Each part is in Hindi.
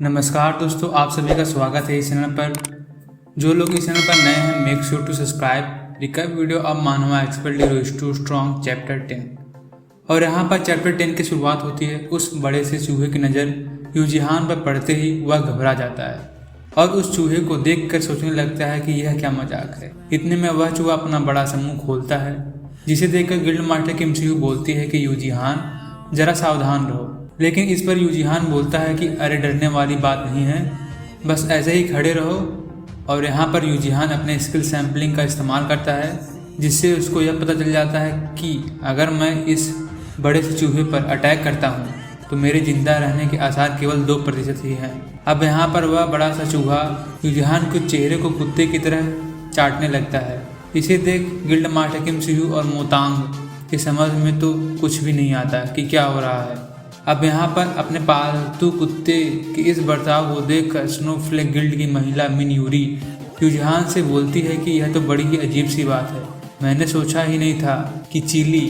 नमस्कार दोस्तों, आप सभी का स्वागत है इस चैनल पर। जो लोग इस चैनल पर नए हैं, make sure to subscribe. Recap video अब manhwa expert hero to strong chapter 10। और यहाँ पर चैप्टर 10 की शुरुआत होती है। उस बड़े से चूहे की नज़र यूजिहान पर पड़ते ही वह घबरा जाता है और उस चूहे को देखकर सोचने लगता है कि यह क्या मजाक है। इतने में वह चूहा अपना बड़ा सा मुंह खोलता है, जिसे देखकर गिल्ड मास्टर किम सी-यू बोलती है कि यूजिहान जरा सावधान रहो। लेकिन इस पर यूजिहान बोलता है कि अरे डरने वाली बात नहीं है, बस ऐसे ही खड़े रहो। और यहाँ पर यूजिहान अपने स्किल सैम्पलिंग का इस्तेमाल करता है, जिससे उसको यह पता चल जाता है कि अगर मैं इस बड़े से चूहे पर अटैक करता हूँ तो मेरे जिंदा रहने के आसार केवल 2% ही हैं। अब यहाँ पर वह बड़ा सा चूहा यूजिहान के चेहरे को कुत्ते की तरह चाटने लगता है। इसे देख गिल्ड मास्टर किम सी-यू और मोतांग के समझ में तो कुछ भी नहीं आता कि क्या हो रहा है। अब यहाँ पर अपने पालतू कुत्ते के इस बर्ताव को देखकर स्नोफ्लेक गिल्ड की महिला मिन यूरी यूजिहान से बोलती है कि यह तो बड़ी ही अजीब सी बात है। मैंने सोचा ही नहीं था कि चीली,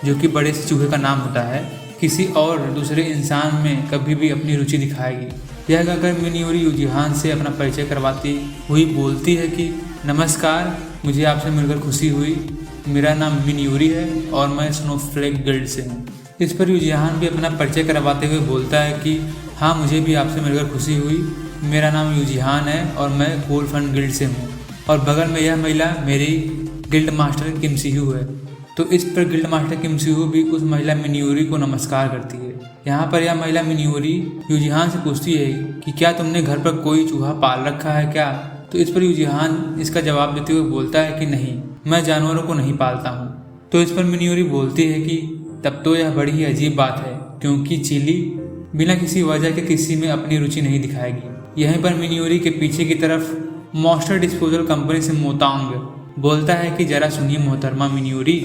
जो कि बड़े से चूहे का नाम होता है, किसी और दूसरे इंसान में कभी भी अपनी रुचि दिखाएगी। यह कहकर मिन यूरी यूजिहान से अपना परिचय करवाती हुई बोलती है कि नमस्कार, मुझे आपसे मिलकर खुशी हुई। मेरा नाम मिन यूरी है और मैं स्नोफ्लेक गिल्ड से हूँ। इस पर यूजिहान भी अपना परिचय करवाते हुए बोलता है कि हाँ, मुझे भी आपसे मिलकर खुशी हुई। मेरा नाम यूजिहान है और मैं कोल फन गिल्ड से हूँ और बगल में यह महिला मेरी गिल्ड मास्टर किम सी-यू है। तो इस पर गिल्ड मास्टर किम सी-यू भी उस महिला मिन यूरी को नमस्कार करती है। यहाँ पर यह महिला मिन यूरी यूजिहान से पूछती है कि क्या तुमने घर पर कोई चूहा पाल रखा है क्या? तो इस पर यूजिहान इसका जवाब देते हुए बोलता है कि नहीं, मैं जानवरों को नहीं पालता हूँ। तो इस पर मिन यूरी बोलती है कि तब तो यह बड़ी ही अजीब बात है, क्योंकि चीली बिना किसी वजह के किसी में अपनी रुचि नहीं दिखाएगी। यहीं पर मिन यूरी के पीछे की तरफ मॉन्स्टर डिस्पोजल कंपनी से मोतांग बोलता है कि जरा सुनिए मोहतरमा मिन यूरी।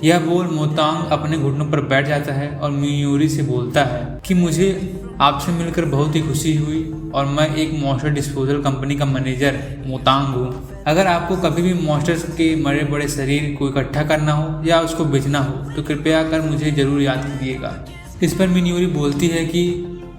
यह बोल मोतांग अपने घुटनों पर बैठ जाता है और मिन यूरी से बोलता है कि मुझे आपसे मिलकर बहुत ही खुशी हुई और मैं एक मॉन्स्टर डिस्पोजल कंपनी का मैनेजर मोतांग हूँ। अगर आपको कभी भी मॉन्स्टर्स के मरे बड़े शरीर को इकट्ठा करना हो या उसको बेचना हो तो कृपया कर मुझे ज़रूर याद कीजिएगा। इस पर मिन यूरी बोलती है कि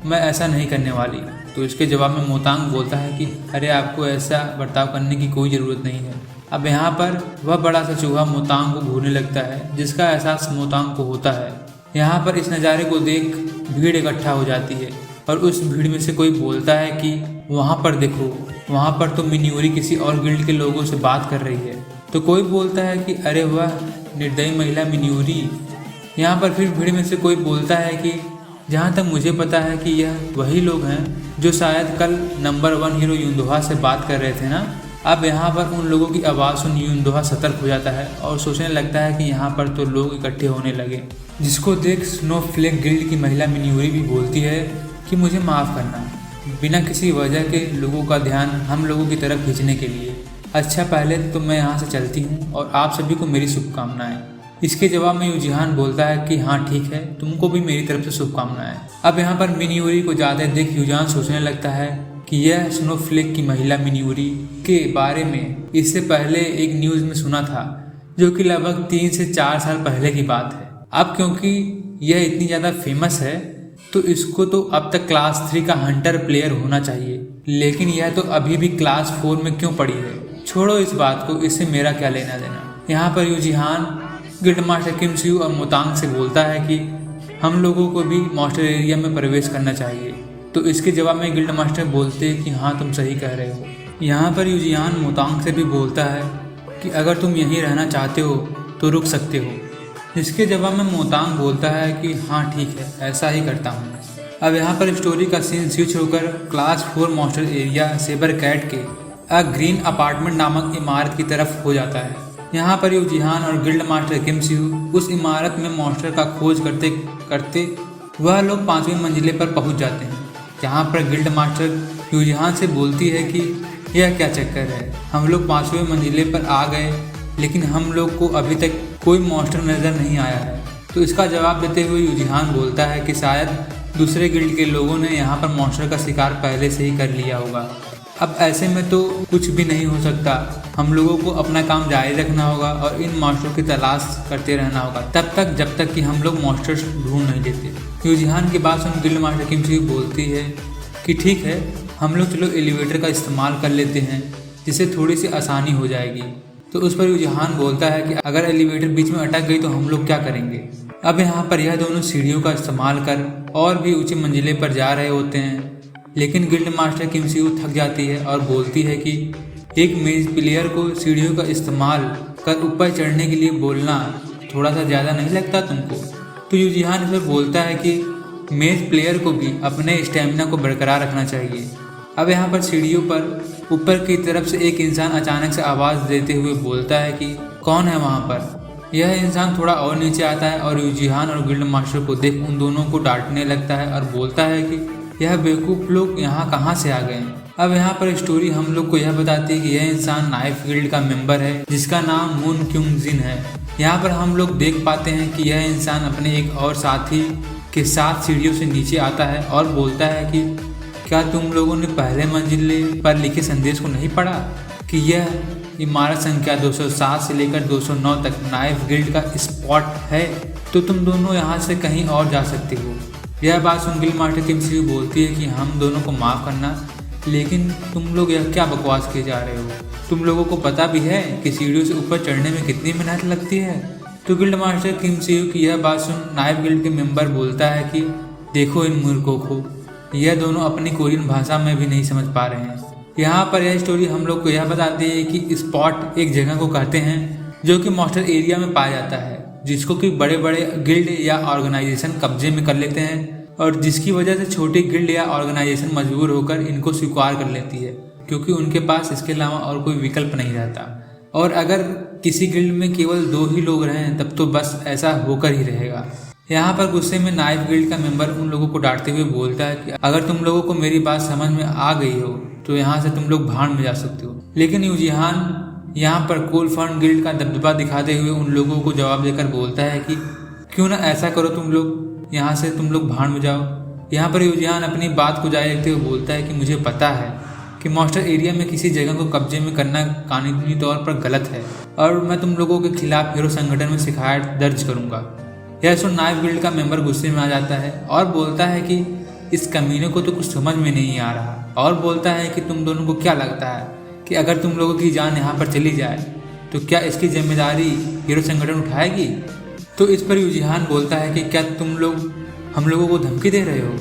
मैं ऐसा नहीं करने वाली। तो इसके जवाब में मोतांग बोलता है कि अरे आपको ऐसा बर्ताव करने की कोई ज़रूरत नहीं है। अब यहाँ पर वह बड़ा सा चूहा मोतांग को घूरने लगता है, जिसका एहसास मोतांग को होता है। यहाँ पर इस नज़ारे को देख भीड़ इकट्ठा हो जाती है और उस भीड़ में से कोई बोलता है कि वहाँ पर देखो, वहाँ पर तो मिन यूरी किसी और गिल्ड के लोगों से बात कर रही है। तो कोई बोलता है कि अरे वह निर्दयी महिला मिन यूरी। यहाँ पर फिर भीड़ में से कोई बोलता है कि जहाँ तक मुझे पता है कि यह वही लोग हैं जो शायद कल नंबर 1 हीरो युनदोहा से बात कर रहे थे ना। अब यहाँ पर उन लोगों की आवाज़ सुन युनदोहा सतर्क हो जाता है और सोचने लगता है कि यहाँ पर तो लोग इकट्ठे होने लगे, जिसको देख स्नोफ्लेक गिल्ड की महिला मिन यूरी भी बोलती है कि मुझे माफ़ करना, बिना किसी वजह के लोगों का ध्यान हम लोगों की तरफ खींचने के लिए। अच्छा, पहले तो मैं यहाँ से चलती हूँ और आप सभी को मेरी शुभकामनाएं। इसके जवाब में यूजिहान बोलता है कि हाँ ठीक है, तुमको भी मेरी तरफ से शुभकामनाएं। अब यहाँ पर मिन यूरी को ज़्यादा देख यूजिहान सोचने लगता है कि यह स्नोफ्लेक की महिला मिन यूरी के बारे में इससे पहले एक न्यूज़ में सुना था, जो कि लगभग 3 से 4 साल पहले की बात है। अब क्योंकि यह इतनी ज़्यादा फेमस है तो इसको तो अब तक क्लास 3 का हंटर प्लेयर होना चाहिए, लेकिन यह तो अभी भी क्लास 4 में क्यों पड़ी है। छोड़ो इस बात को, इससे मेरा क्या लेना देना। यहाँ पर यूजिहान गिल्ड मास्टर किम सी-यू और मोतांग से बोलता है कि हम लोगों को भी मॉन्स्टर एरिया में प्रवेश करना चाहिए। तो इसके जवाब में गिल्ड मास्टर बोलते हैं कि हाँ, तुम सही कह रहे हो। यहाँ पर यूजिहान मोतांग से भी बोलता है कि अगर तुम यहीं रहना चाहते हो तो रुक सकते हो। इसके जवाब में मोतांग बोलता है कि हाँ ठीक है, ऐसा ही करता हूँ। अब यहाँ पर स्टोरी का सीन स्विच होकर class 4 monster area saber cat के अ ग्रीन अपार्टमेंट नामक इमारत की तरफ हो जाता है। यहाँ पर यूजिहान और गिल्ड मास्टर किम सी-यू उस इमारत में मॉन्स्टर का खोज करते करते वह लोग 5वीं मंजिले पर पहुँच जाते हैं। यहाँ पर गिल्ड मास्टर यूजिहान से बोलती है कि यह क्या चक्कर है, हम लोग 5वीं मंजिले पर आ गए लेकिन हम लोग को अभी तक कोई मॉन्स्टर नज़र नहीं आया है। तो इसका जवाब देते हुए यूजिहान बोलता है कि शायद दूसरे गिल्ड के लोगों ने यहाँ पर मॉन्स्टर का शिकार पहले से ही कर लिया होगा। अब ऐसे में तो कुछ भी नहीं हो सकता, हम लोगों को अपना काम जारी रखना होगा और इन मॉन्स्टरों की तलाश करते रहना होगा तब तक जब तक कि हम लोग मॉन्स्टर्स ढूंढ नहीं लेते। यूजिहान की बात सुन गिल्ड मास्टर किम सी-यू बोलती है कि ठीक है, हम लोग चलो एलिवेटर का इस्तेमाल कर लेते हैं जिससे थोड़ी सी आसानी हो जाएगी। तो उस पर यूजिहान बोलता है कि अगर एलिवेटर बीच में अटक गई तो हम लोग क्या करेंगे। अब यहाँ पर यह दोनों सीढ़ियों का इस्तेमाल कर और भी ऊंची मंजिले पर जा रहे होते हैं, लेकिन guild master Kim Si U थक जाती है और बोलती है कि एक मेज प्लेयर को सीढ़ियों का इस्तेमाल कर ऊपर चढ़ने के लिए बोलना थोड़ा सा ज़्यादा नहीं लगता तुमको। तो यूजिहान इस पर बोलता है कि मेज प्लेयर को भी अपने स्टेमिना को बरकरार रखना चाहिए। अब यहाँ पर सीढ़ियों पर ऊपर की तरफ से एक इंसान अचानक से आवाज़ देते हुए बोलता है कि कौन है वहाँ पर। यह इंसान थोड़ा और नीचे आता है और यूजिहान और गिल्ड मास्टर को देख उन दोनों को डांटने लगता है और बोलता है कि यह बेवकूफ़ लोग यहाँ कहाँ से आ गए। अब यहाँ पर स्टोरी हम लोग को यह बताती है कि यह इंसान नाइफ गिल्ड का मेंबर है जिसका नाम मून क्यूंग जिन है। यहाँ पर हम लोग देख पाते हैं कि यह इंसान अपने एक और साथी के साथ सीढ़ियों से नीचे आता है और बोलता है कि क्या तुम लोगों ने पहले मंजिले पर लिखे संदेश को नहीं पढ़ा कि यह इमारत संख्या 207 से लेकर 209 तक नाइफ गिल्ड का स्पॉट है, तो तुम दोनों यहाँ से कहीं और जा सकते हो। यह बात सुन guild master Kim Si you बोलती है कि हम दोनों को माफ़ करना, लेकिन तुम लोग यह क्या बकवास किए जा रहे हो। तुम लोगों को पता भी है कि सीढ़ियों से ऊपर चढ़ने में कितनी मेहनत लगती है। तो guild master Kim Si U की यह बात सुन नाइफ गिल्ड के मेंबर बोलता है कि देखो इन मूर्खों को, यह दोनों अपनी कोरियन भाषा में भी नहीं समझ पा रहे हैं। यहाँ पर यह स्टोरी हम लोग को यह बताती है कि स्पॉट एक जगह को कहते हैं जो कि मास्टर एरिया में पाया जाता है, जिसको कि बड़े बड़े गिल्ड या ऑर्गेनाइजेशन कब्जे में कर लेते हैं और जिसकी वजह से छोटी गिल्ड या ऑर्गेनाइजेशन मजबूर होकर इनको स्वीकार कर लेती है, क्योंकि उनके पास इसके अलावा और कोई विकल्प नहीं रहता। और अगर किसी गिल्ड में केवल 2 ही लोग रहें तब तो बस ऐसा होकर ही रहेगा। यहाँ पर गुस्से में नाइफ गिल्ड का मेंबर उन लोगों को डांटते हुए बोलता है कि अगर तुम लोगों को मेरी बात समझ में आ गई हो तो यहाँ से तुम लोग भाड़ में जा सकते हो। लेकिन यूजिहान यहाँ पर कोल फर्न गिल्ड का दबदबा दिखाते हुए उन लोगों को जवाब देकर बोलता है कि क्यों ना ऐसा करो, तुम लोग यहाँ से तुम लोग भाड़ में जाओ। यहाँ पर यूजिहान अपनी बात को जारी रखते हुए बोलता है कि मुझे पता है कि मास्टर एरिया में किसी जगह को कब्जे में करना कानूनी तौर पर गलत है और मैं तुम लोगों के खिलाफ हीरो संगठन में शिकायत दर्ज करूँगा। यह सुन नाइफ गिल्ड का मेंबर गुस्से में आ जाता है और बोलता है कि इस कमीने को तो कुछ समझ में नहीं आ रहा, और बोलता है कि तुम दोनों को क्या लगता है कि अगर तुम लोगों की जान यहाँ पर चली जाए तो क्या इसकी जिम्मेदारी हीरो संगठन उठाएगी। तो इस पर यूजिहान बोलता है कि क्या तुम लोग हम लोगों को धमकी दे रहे हो।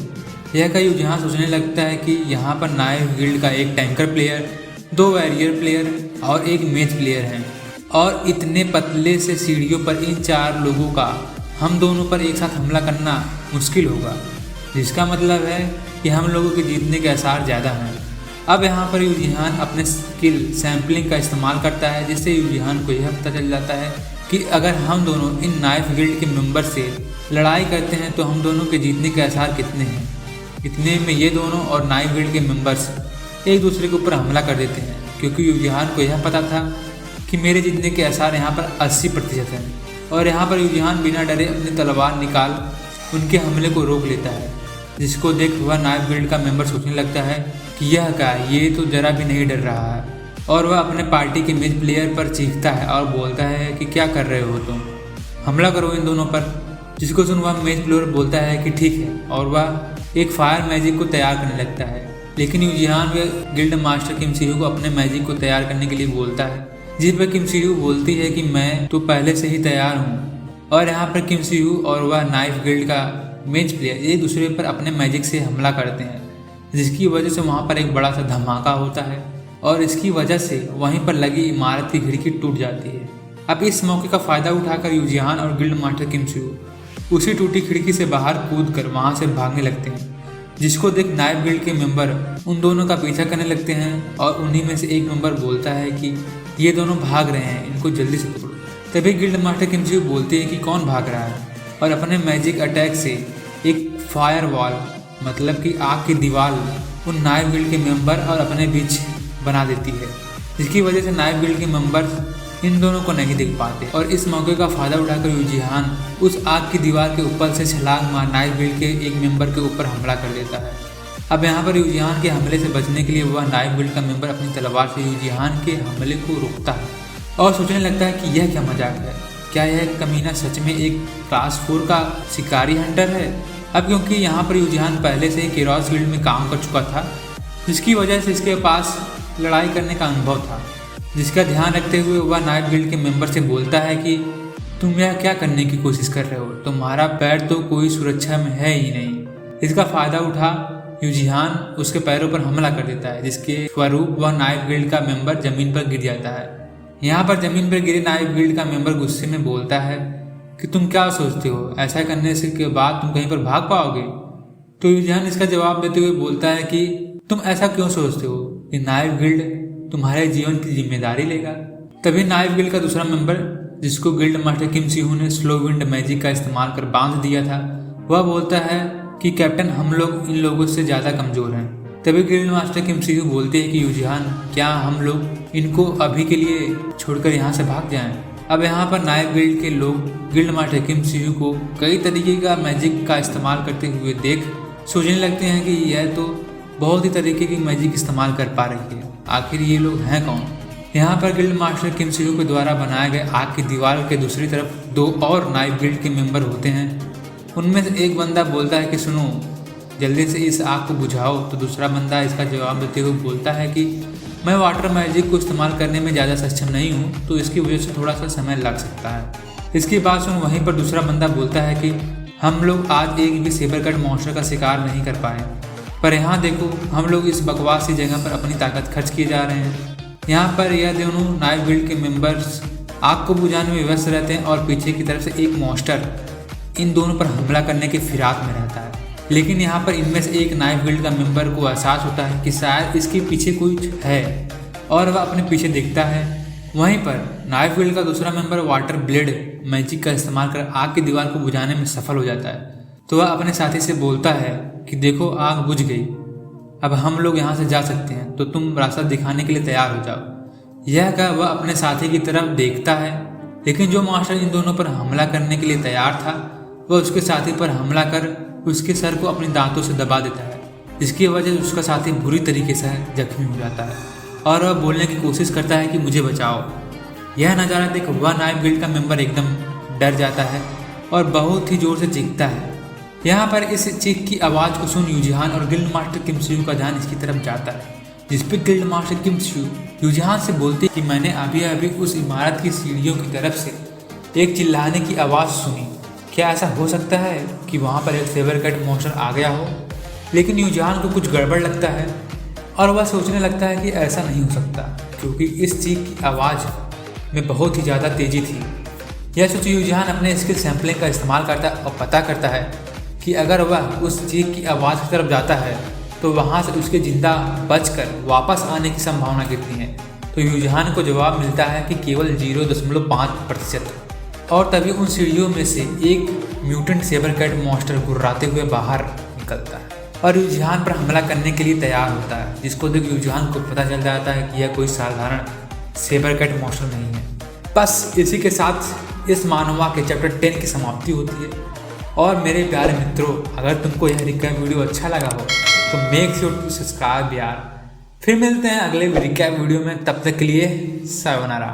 यह का यूजिहान सोचने लगता है कि यहाँ पर नाइफ गिल्ड का एक टैंकर प्लेयर, 2 वॉरियर प्लेयर और एक मेज प्लेयर हैं, और इतने पतले से सीढ़ियों पर इन 4 लोगों का हम दोनों पर एक साथ हमला करना मुश्किल होगा, जिसका मतलब है कि हम लोगों के जीतने के आसार ज़्यादा हैं। अब यहाँ पर यूजिहान अपने स्किल सैम्पलिंग का इस्तेमाल करता है, जिससे यूजिहान को यह पता चल जाता है कि अगर हम दोनों इन नाइफ गिल्ड के मेंबर से लड़ाई करते हैं तो हम दोनों के जीतने के आसार कितने हैं। इतने में ये दोनों और नाइफ गिल्ड के मेंबर्स एक दूसरे के ऊपर हमला कर देते हैं, क्योंकि यूजिहान को यह पता था कि मेरे जीतने के आसार यहाँ पर 80% हैं। और यहाँ पर यूजिहान बिना डरे अपनी तलवार निकाल उनके हमले को रोक लेता है, जिसको देख हुआ नाइफ गिल्ड का मेंबर सोचने लगता है कि यह क्या है, ये तो जरा भी नहीं डर रहा है। और वह अपने पार्टी के मेज प्लेयर पर चीखता है और बोलता है कि क्या कर रहे हो तुम, हमला करो इन दोनों पर। जिसको सुन वह मेज प्लेयर बोलता है कि ठीक है, और वह एक फायर मैजिक को तैयार करने लगता है। लेकिन यूजिहान व guild master Kim Si U को अपने मैजिक को तैयार करने के लिए बोलता है, जिस पर किम सी यू बोलती है कि मैं तो पहले से ही तैयार हूँ। और यहाँ पर किम सी यू और वह नाइफ गिल्ड का मेज प्लेयर एक दूसरे पर अपने मैजिक से हमला करते हैं, जिसकी वजह से वहाँ पर एक बड़ा सा धमाका होता है और इसकी वजह से वहीं पर लगी इमारत की खिड़की टूट जाती है। अब इस मौके का फ़ायदा उठाकर यूजिहान और guild master Kim Si U उसी टूटी खिड़की से बाहर कूद कर वहाँ से भागने लगते हैं, जिसको देख नाइफ गिल्ड के मेंबर उन दोनों का पीछा करने लगते हैं। और उन्हीं में से एक मेंबर बोलता है कि ये दोनों भाग रहे हैं, इनको जल्दी से पकड़ो। तभी guild master Kim Si you बोलती है कि कौन भाग रहा है, और अपने मैजिक अटैक से एक फायर वॉल मतलब कि आग की दीवार उन नाइफ गिल्ड के मेंबर और अपने बीच बना देती है, जिसकी वजह से नाइफ गिल्ड के मेंबर्स इन दोनों को नहीं देख पाते। और इस मौके का फ़ायदा उठाकर यूजिहान उस आग की दीवार के ऊपर से छलांग मार नाइफ गिल्ड के एक मेंबर के ऊपर हमला कर लेता है। अब यहाँ पर यूजिहान के हमले से बचने के लिए वह नाइफ गिल्ड का मेंबर अपनी तलवार से यूजिहान के हमले को रोकता है और सोचने लगता है कि यह क्या मजाक है, क्या यह कमीना सच में एक क्लास 4 का शिकारी हंटर है। अब क्योंकि यहाँ पर यूजिहान पहले से ही केरॉस फील्ड में काम कर चुका था, जिसकी वजह से इसके पास लड़ाई करने का अनुभव था, जिसका ध्यान रखते हुए वह नाइफ गिल्ड के मेंबर से बोलता है कि तुम यह क्या करने की कोशिश कर रहे हो, तुम्हारा पैर तो कोई सुरक्षा में है ही नहीं। इसका फायदा उठा यूजिहान उसके पैरों पर हमला कर देता है, जिसके स्वरूप वह नाइफ गिल्ड का मेंबर जमीन पर गिर जाता है। यहाँ पर जमीन पर गिरे नाइफ गिल्ड का मेंबर गुस्से में बोलता है कि तुम क्या सोचते हो, ऐसा करने से के बाद तुम कहीं पर भाग पाओगे। तो यूजिहान इसका जवाब देते हुए बोलता है कि तुम ऐसा क्यों सोचते हो कि नाइफ गिल्ड तुम्हारे जीवन की जिम्मेदारी लेगा। तभी नाइफ गिल्ड का दूसरा मेंबर, जिसको गिल्ड मास्टर किम सिहू ने स्लो विंड मैजिक का इस्तेमाल कर बांध दिया था, वह बोलता है कि कैप्टन हम लोग इन लोगों से ज़्यादा कमज़ोर हैं। तभी गिल्ड मास्टर किम सिहू बोलते हैं कि यूजिहान, क्या हम लोग इनको अभी के लिए छोड़कर यहाँ से भाग जाएं। अब यहाँ पर नाइफ गिल्ड के लोग गिल्ड मास्टर किम सिहू को कई तरीके का मैजिक का इस्तेमाल करते हुए देख सोचने लगते हैं कि यह तो बहुत ही तरीके की मैजिक इस्तेमाल कर पा रही है, आखिर ये लोग हैं कौन। यहाँ पर गिल्ड मास्टर किम सिहू के द्वारा बनाए गए आग की दीवार के दूसरी तरफ दो और नाइफ गिल्ड के मेंबर होते हैं। उनमें से एक बंदा बोलता है कि सुनो, जल्दी से इस आग को बुझाओ। तो दूसरा बंदा इसका जवाब देते हुए बोलता है कि मैं वाटर मैजिक को इस्तेमाल करने में ज़्यादा सक्षम नहीं हूँ, तो इसकी वजह से थोड़ा सा समय लग सकता है। इसकी बात सुन वहीं पर दूसरा बंदा बोलता है कि हम लोग आज एक भी सेबर कट मॉन्स्टर का शिकार नहीं कर पाए, पर यहाँ देखो हम लोग इस बकवास सी जगह पर अपनी ताकत खर्च किए जा रहे हैं। यहाँ पर यह दोनों नाइफ गिल्ड के मेंबर्स आग को बुझाने में व्यस्त रहते हैं और पीछे की तरफ से एक मॉन्स्टर इन दोनों पर हमला करने के फिराक में रहता है। लेकिन यहाँ पर इनमें से एक नाइफ गिल्ड का मेंबर को एहसास होता है कि शायद इसके पीछे कोई है और वह अपने पीछे देखता है। वहीं पर नाइफ गिल्ड का दूसरा मेंबर वाटर ब्लेड मैजिक का इस्तेमाल कर आग की दीवार को बुझाने में सफल हो जाता है। तो वह अपने साथी से बोलता है कि देखो आग बुझ गई, अब हम लोग यहाँ से जा सकते हैं, तो तुम रास्ता दिखाने के लिए तैयार हो जाओ। यह कह वह अपने साथी की तरफ देखता है, लेकिन जो मास्टर इन दोनों पर हमला करने के लिए तैयार था वह उसके साथी पर हमला कर उसके सर को अपने दांतों से दबा देता है, जिसकी वजह से उसका साथी बुरी तरीके से जख्मी हो जाता है और वह बोलने की कोशिश करता है कि मुझे बचाओ। यह नज़ारा देख वह नाइफ गिल्ड का मेंबर एकदम डर जाता है और बहुत ही ज़ोर से चीखता है। यहाँ पर इस चीख की आवाज़ को सुन यूजिहान और गिल्ड मास्टर किम सिहू का ध्यान इसकी तरफ जाता है, जिस पर गिल्ड मास्टर किम सिहू यूजिहान से बोलते कि मैंने अभी अभी उस इमारत की सीढ़ियों की तरफ से एक चिल्लाने की आवाज़ सुनी, क्या ऐसा हो सकता है कि वहाँ पर एक सेबर कट मॉन्स्टर आ गया हो। लेकिन यूजिहान को कुछ गड़बड़ लगता है और वह सोचने लगता है कि ऐसा नहीं हो सकता, क्योंकि इस चीख की आवाज़ में बहुत ही ज़्यादा तेज़ी थी। यह सोच यूजिहान अपने स्किल सैम्पलिंग का इस्तेमाल करता है और पता करता है कि अगर वह उस चीख की आवाज़ की तरफ जाता है तो वहाँ से उसके जिंदा बचकर वापस आने की संभावना कितनी है। तो यूजिहान को जवाब मिलता है कि केवल 0.5%। और तभी उन सीढ़ियों में से एक म्यूटेंट सेबर कैट मॉन्स्टर गुर्राते हुए बाहर निकलता है और यूजिहान पर हमला करने के लिए तैयार होता है, जिसको देख यूजिहान को पता चल जाता है कि यह कोई साधारण सेबर कैट मॉन्स्टर नहीं है। बस इसी के साथ इस मानवा के चैप्टर 10 की समाप्ति होती है। और मेरे प्यारे मित्रों, अगर तुमको यह रिकैप वीडियो अच्छा लगा हो तो मेक श्योर टू सब्सक्राइब यार। फिर मिलते हैं अगले रिकैप वीडियो में, तब तक के लिए सायोनारा।